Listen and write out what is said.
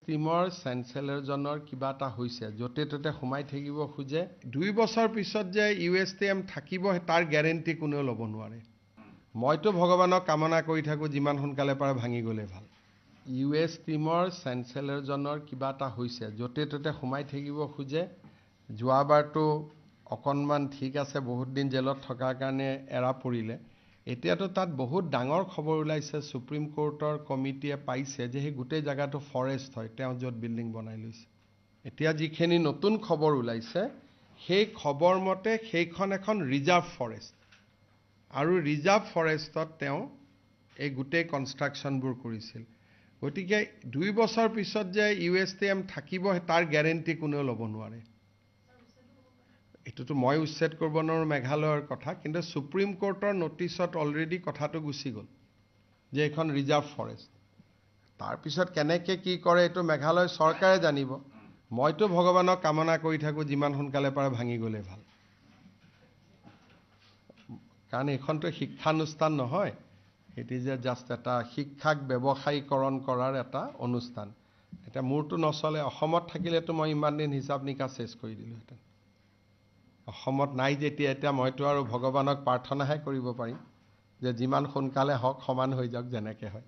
টিমৰ চেঞ্চেলৰজনৰ কিবা এটা হৈছে য'তে ত'তে সোমাই থাকিব খোজে 2 বছৰ পিছত যে USTM থাকিব তাৰ গ্যাৰেণ্টি কোনেও ল'ব নোৱাৰে মইতো ভগৱানক কামনা কৰি থাকো যিমান সোনকালে পাৰে ভাঙি গলে ভাল USTমৰ চেঞ্চেলৰজনৰ কিবা এটা হৈছে য'তে ত'তে সোমাই থাকিব খোজে যোৱাবাৰটো অকনমান ঠিক আছে বহুত দিন জেলত থকাৰ কাৰণে এৰা পৰিলে এতিয়াতো তাত বহুত ডাঙৰ খবৰ ওলাইছে সুপ্ৰিম কোৰ্টৰ কমিটিয়ে পাইছে যে এই গোটেই জায়গাটো ফৰেষ্ট হয় তেওঁ য'ত বিল্ডিং বনাই লৈছে এতিয়া যিখিনি নতুন খবৰ ওলাইছে সেই খবৰ মতে সেইখন এখন ৰিজাৰ্ভ ফৰেষ্ট আৰু ৰিজাৰ্ভ ফৰেষ্টত তেওঁ এই গোটেই কনষ্ট্ৰাকচনবোৰ কৰিছিল গতিকে 2 বছৰ পিছত যে USTM থাকিব তাৰ গ্যাৰেণ্টি কোনেও ল'ব নোৱাৰে এটোতো মই উচ্ছেদ কৰিব নোৱাৰো মেঘালয়ৰ কথা কিন্তু সুপ্ৰিম কোৰ্টৰ নোটিছত অলৰেডি কথাটো গুছি গল যে এখন ৰিজাৰ্ভ ফৰেষ্ট তাৰ পিছত কেনেকৈ কি কৰে এটো মেঘালয় চৰকাৰে জানিব মইতো ভগৱানক কামনা কৰি থাকো যিমান সোনকালে পাৰে ভাঙি গলে ভাল কাৰণ এখনটো শিক্ষানুষ্ঠান নহয় এটি যে জাস্ট এটা শিক্ষাক ব্যৱসায়ীকৰণ কৰাৰ এটা অনুষ্ঠান এটা মূৰটো নচলে অসমত থাকিলেতো মই ইমান দিন হিচাপ নিকাচ শেষ কৰি দিলোহেঁতেন অসমত নাই যেতিয়া এতিয়া মইতো আৰু ভগৱানক প্ৰাৰ্থনাহে কৰিব পাৰিম যে যিমান সোনকালে হওক সমান হৈ যাওক যেনেকৈ হয়